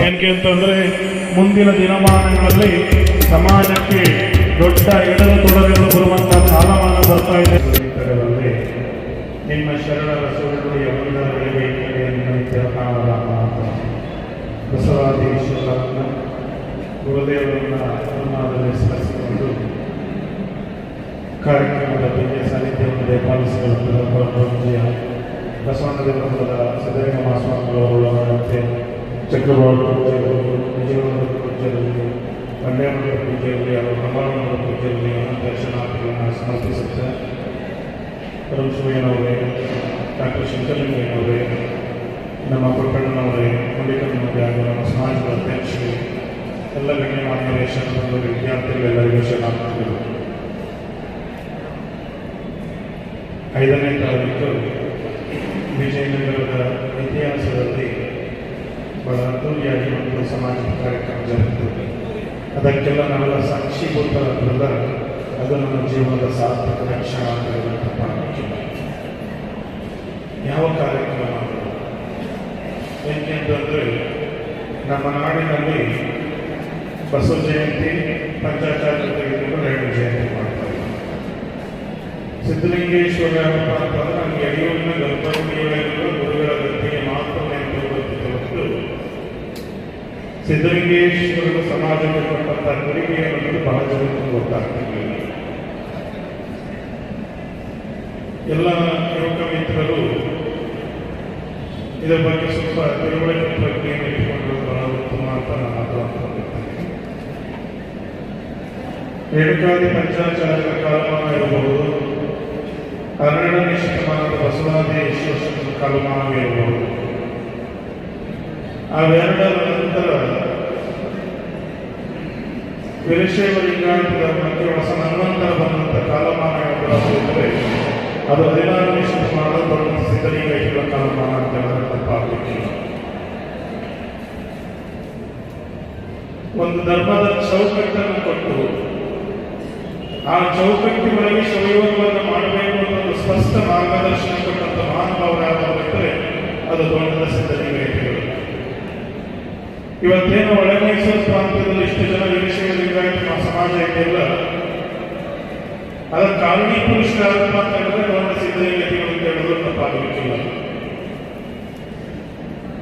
ಏನಕ್ಕೆ ಅಂತಂದರೆ ಮುಂದಿನ ದಿನಮಾನಗಳಲ್ಲಿ ಸಮಾಜಕ್ಕೆ ದೊಡ್ಡ ಎಡದ ತೊಡರುಗಳು ಬರುವಂಥ ಕಾಲಮಾನ ಬರ್ತಾ ಇದೆ. ನಿಮ್ಮ ಶರಣರ ಸುರುಳಿಯ ಬಂಧನಗಳಿಗೆ ಬಸವಾದೀಶ್ವರರನ್ನು ಗುರುದೇವರನ್ನ ಅನುಮಾನದಲ್ಲಿ ಸ್ಮರಿಸಿಕೊಂಡು ಕಾರ್ಯಕ್ರಮದ ಬಗ್ಗೆ ಸಾನ್ನಿಧ್ಯವನ್ನು ಪಾಲಿಸಿಕೊಳ್ಳುತ್ತಿರುವ ಬಸವಣ್ಣದೇವರ ಸಿದ್ದಲಿಂಗ ಮಹಾಸ್ವಾಮಿಗಳವರಂತೆ ಚಕ್ರವಾಳ ಪೂಜ್ಯರು, ವಿಜಯವಾಡ ಪೂಜ್ಯರಲ್ಲಿ, ಕಲ್ಯಾಣದ ಪೂಜ್ಯರಲ್ಲಿ, ಅವರ ಪ್ರಮಾಣದ ಪೂಜ್ಯರಲ್ಲಿ ದರ್ಶನಾರ್ಥಿಗಳನ್ನು ಸಮರ್ಪಿಸುತ್ತಾರೆ. ಪರಮಶಿವಯ್ಯನವರೇ, ಡಾಕ್ಟರ್ ಶಂಕರಲಿಂಗಯ್ಯನವರೇ, ನಮ್ಮ ಪುಟ್ಟಣ್ಣನವರೇ, ಮಲ್ಲಿಕಣ್ಣನವರೇ ಹಾಗೂ ನಮ್ಮ ಸಮಾಜದ ಅಧ್ಯಕ್ಷರು, ಎಲ್ಲ ಗಣ್ಯಮಾನ್ಯರೇ, ಶರಣರು, ವಿದ್ಯಾರ್ಥಿಗಳೆಲ್ಲರಿಗೂ ಶರಣಾರ್ಥಿಗಳು. 5ನೇ ತಾರೀಕು ವಿಜಯನಗರದ ಇತಿಹಾಸದಲ್ಲಿ ಬಹಳ ಅದ್ದೂರಿಯಾಗಿ ಒಂದು ಸಮಾಜದ ಕಾರ್ಯಕ್ರಮ ಜರುಗುತ್ತದೆ. ಅದಕ್ಕೆಲ್ಲ ನಾವೆಲ್ಲ ಸಾಕ್ಷೀಭೂತರಾದ್ರಲ್ಲ, ಅದು ನಮ್ಮ ಜೀವನದ ಸಾರ್ಥಕ ರಕ್ಷಣ ಅಂತ ಪ್ರಾರಂಭಿಸಿಲ್ಲ. ಯಾವ ಕಾರ್ಯಕ್ರಮ ಏಕೆಂತಂದರೆ ನಮ್ಮ ನಾಡಿನಲ್ಲಿ ಬಸವ ಜಯಂತಿ, ಪಂಚಾಚಾರ್ಯ ತೆಗೆದುಕೊಂಡು 2 ಜಯಂತಿ ಮಾಡ್ತಾರೆ. ಸಿದ್ಧಲಿಂಗೇಶ್ವರ ಅಂತಂದ್ರೆ ನಮಗೆ ಯಡಿಯೂರಿನ ಗರ್ಭಗುಡಿಯಲ್ಲಿರುವ ಗುರುಗಳ ಗದ್ದಿಗೆ ಮಾತ್ರ ನೆನಪು ಬರುತ್ತಿದೆ ಹೊರತು ಸಿದ್ಧಲಿಂಗೇಶ್ವರದ ಸಮಾಜಕ್ಕೆ ಕೊಟ್ಟಂಥ ಕೊಡುಗೆ ಅನ್ನೋದು ಬಹಳ ಜನಕ್ಕೆ ಗೊತ್ತಾಗ್ತಿರಲಿಲ್ಲ. ಎಲ್ಲ ಯುವಕ ಮಿತ್ರರು ಇದರ ಬಗ್ಗೆ ಸ್ವಲ್ಪ ತಿಳುವಳಿಕೆ ಪ್ರಜ್ಞೆಯನ್ನು ಇಟ್ಟುಕೊಂಡು ಬಹಳ ಉತ್ತಮ ಅಂತ ನಾನು ಅನ್ಕೊಂಡಿದ್ದೇನೆ. ರೇಣುಕಾದಿ ಪಂಚಾಚಾರ್ಯರ ಕಾಲಮಾನ ಇರಬಹುದು, 12ನೇ ಶತಮಾನದ ಬಸವಾದಿ ಕಾಲಮಾನವಿರಬಹುದು. ಅವೆರಡರ ನಂತರ ವೀರಶೈವ ಲಿಂಗಾಯತ ಧರ್ಮಕ್ಕೆ ಹೊಸ ನಂತರ ಬಂದಂಥ ಕಾಲಮಾನ ಇದ್ದರೆ ಅದು 16ನೇ ಶತಮಾನದ ದೊಡ್ಡ ಸಿದ್ಧಲಿಂಗೈಕ್ಯರ ಕಾಲಮಾನ ಅಂತ ತಪ್ಪಾಗಲಿಕ್ಕಿಲ್ಲ. ಒಂದು ಧರ್ಮದ ಚೌಕಟ್ಟನ್ನು ಕೊಟ್ಟು ಆ ಚೌಕಟ್ಟಿನೊಳಗೆ ಶೈವವನ್ನು ಮಾಡಬೇಕು ಅನ್ನೋದು ಸ್ಪಷ್ಟ ಮಾರ್ಗದರ್ಶನ ಕೊಟ್ಟಂಥ ಮಹಾನುಭಾವರು ಯಾರಾಗಿದ್ದರೆ ಅದು ದೊಡ್ಡ ಸಿದ್ಧಲಿಂಗೈಕ್ಯರು. ಇವತ್ತೇನು ಒಳ ಮೈಸೂರು ಪ್ರಾಂತ್ಯದಲ್ಲಿ ಇಷ್ಟು ಜನ ವೀರಶೈವ ಲಿಂಗಾಯತ ಸಮಾಜ ಇದೆಯಲ್ಲ, ಅದರ ಕಾರಣಿ ಪುರುಷರಾದ ಅಂತ ಹೇಳಿದ್ರೆ ದೊಡ್ಡ ಸಿದ್ಧಲಿಂಗೈಕ್ಯರು ಅಂತ ಹೇಳೋದು ತಪ್ಪಾಗಲಿಕ್ಕಿಲ್ಲ.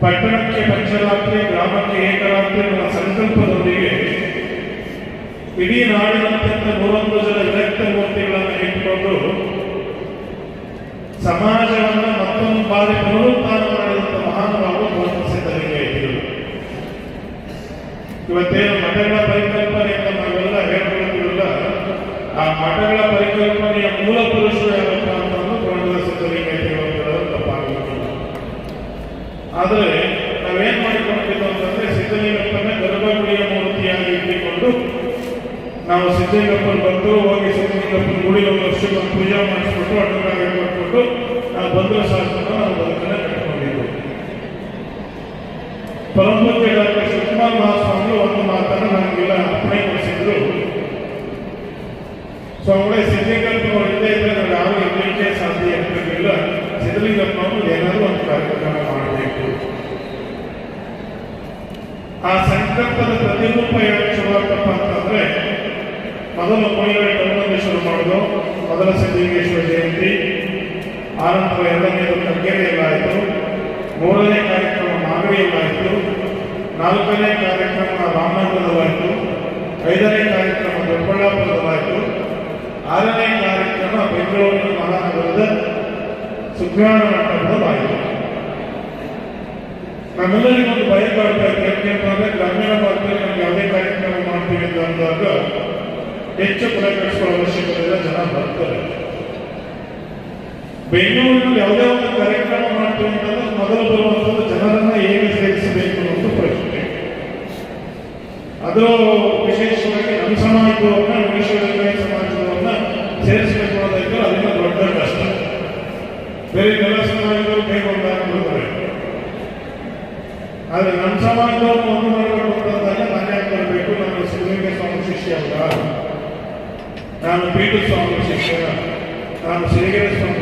ಪಟ್ಟಣಕ್ಕೆ ಪಂಚರಾತ್ರಿ, ಗ್ರಾಮಕ್ಕೆ ಏಕರಾತ್ರಿ ನಮ್ಮ ಸಂಕಲ್ಪದೊಂದಿಗೆ ಇಡೀ ನಾಡಿನಾದ್ಯಂತ 101 ಜನ ವಿರಕ್ತ ಮೂರ್ತಿಗಳನ್ನು ಇಟ್ಟುಕೊಂಡು ಸಮಾಜವನ್ನು ಮತ್ತೊಂದು ಬಾರಿ ಪುನರುತ್ಥಾನ ಮಾಡಿದಂಥ ಮಹಾನುಭಾವರು ಸಿದ್ಧಲಿಂಗೈಕ್ಯರು. ಇವತ್ತೇನು ಮಠಗಳ ಪರಿಕಲ್ಪನೆಯಿಂದ ನಾವೆಲ್ಲ ಹೇಳ್ಕೊಳ್ಳೋದಿಲ್ಲ, ಆ ಮಠಗಳ ಪರಿಕಲ್ಪನೆಯ ಮೂಲ ಪುರುಷರು ಯಾರಪ್ಪ ಅಂತಂದು ದೊಡ್ಡ ಸಿದ್ಧಲಿಂಗೈಕ್ಯರು ತಪ್ಪಾಗಲಿಕ್ಕಿಲ್ಲ. ಆದರೆ ನಾವೇನ್ ಮಾಡಿಕೊಂಡಿದ್ದು ಅಂತಂದ್ರೆ ಸಿದ್ಧಲಿಂಗಪ್ಪನ ಗರ್ಭಗುಡಿಯ ಮೂರ್ತಿಯಾಗಿ ಇಟ್ಟುಕೊಂಡು ನಾವು ಸಿದ್ಧಲಿಂಗಪ್ಪನ ಬಂದು ಹೋಗಿ ಸಿದ್ಧಲಿಂಗಪ್ಪನ ಗುಡಿ ಒಂದು ವರ್ಷಕ್ಕೆ ಒಂದು ಪೂಜೆ ಮಾಡಿಸ್ಬಿಟ್ಟು ಅಡ್ಡಗಾಗೆ ಕೊಟ್ಬಿಟ್ಟು ನಾವು ಬಂದು ಶಾಸನ ನಾವು ಬದುಕನ್ನ ಕಟ್ಟಿಕೊಂಡಿದ್ದು. ಪರಮಪೂಜ್ಯ ಡಾಕ್ಟರ್ ಶಿವಕುಮಾರ ಮಹಾಸ್ವಾಮಿಗಳು ಒಂದು ಮಾತನ್ನು ನಮಗೆಲ್ಲ ಅಪ್ಪಣೆ ಕೊಡಿಸಿದ್ರು. ಸ್ವಾಮಿಗಳೇ, ಸಿದ್ಧಲಿಂಗಪ್ಪನವರು ಇಲ್ಲೇ ಇದ್ದರೆ ನಾವು ಯಾವ ಇರಲಿಕ್ಕೆ ಸಾಧ್ಯ ಇರಲಿಲ್ಲ. ಸಿದ್ಧಲಿಂಗಪ್ಪನವರು ಏನಾದರೂ ಒಂದು ಕಾರ್ಯಕ್ರಮ ಮಾಡಬೇಕು. ಆ ಸಂಕಲ್ಪದ ಪ್ರತಿರೂಪ ಹೇಳಕ್ಕೆ ಶುರುವಾಗಪ್ಪ ಅಂತಂದ್ರೆ ಮೊದಲ ಕೋಯಿಲೆ ಟೌನಲ್ಲಿ ಶುರು ಮಾಡೋದು, ಮೊದಲ ಸಿದ್ಧಲಿಂಗೇಶ್ವರ ಜಯಂತಿ, ಆನಂತರ 2ನೇದು ಕಗ್ಗೆರೆಯಲ್ಲಾಯಿತು, 3ನೇ ಕಾರ್ಯಕ್ರಮ ಮಾಗಡಿಯಲ್ಲಾಯಿತು, 4ನೇ ಕಾರ್ಯಕ್ರಮ ರಾಮನಗರದಲ್ಲಾಯಿತು, 5ನೇ ಕಾರ್ಯಕ್ರಮ ದೊಡ್ಡಬಳ್ಳಾಪುರದಲ್ಲಾಯಿತು, 6ನೇ ಕಾರ್ಯಕ್ರಮ ಬೆಂಗಳೂರಿನ ಮಹಾನಗರದ ಸುಜ್ಞಾನ ಮಂಟಪದಲ್ಲಾಯಿತು. ನಮ್ಮೆಲ್ಲರಿಗೊಂದು ಭಯ ಕಾಡ್ಬೇಕು. ಯಾಕೆಂತಂದ್ರೆ ಗ್ರಾಮೀಣ ಭಾಗದಲ್ಲಿ ನಮ್ಗೆ ಯಾವುದೇ ಕಾರ್ಯಕ್ರಮ ಮಾಡ್ತೀವಿ ಅಂತ ಅಂದಾಗ ಹೆಚ್ಚು ತಲೆ ಕೆಡಿಸ್ಕೊಳ್ಳೋ ಅವಶ್ಯಕತೆ ಇಲ್ಲ, ಜನ ಬರ್ತಾರೆ. ಬೆಂಗಳೂರಿನಲ್ಲಿ ಯಾವುದೇ ಒಂದು ಕಾರ್ಯಕ್ರಮ ಮಾಡ್ತೀವಿ ಅಂತಂದ್ರೆ ಮೊದಲು ಬರುವಂಥದ್ದು ಜನರನ್ನ ಹೇಗೆ ಸೇರಿಸಬೇಕು ಅನ್ನೋದು ಪ್ರಶ್ನೆ. ಅದು ವಿಶೇಷವಾಗಿ ನಮ್ಮ ಸಮಾಜದವ್ರನ್ನ, ವೀರಶೈವ ಸಮಾಜದವ್ರನ್ನ ಸೇರಿಸಬೇಕು ಅನ್ನೋದಕ್ಕೆ ಅದನ್ನ ದೊಡ್ಡ ಕಷ್ಟ. ಬೇರೆ ಎಲ್ಲ ಸಮಾಜದವರು ಕೈಗೊಂಡಾಗ್ಬಿಡ್ತಾರೆ. ಆದರೆ ನಮ್ಮ ಸಮಾಜದವ್ರು ಒಂದು ಮಾಡಬೇಕು ಅಂತಂದಾಗ ನಾನು ಯಾಕೆ ಬರಬೇಕು? ನಾನು ಸಿದ್ಧಲಿಂಗ ಸ್ವಾಮಿ ಶಿಷ್ಯ ಅಲ್ಲ, ನಾನು ಪೀಠ ಸ್ವಾಮಿ ಶಿಷ್ಯ, ನಾನು ಸಿರಿಗೆರೆ ಸ್ವಾಮಿ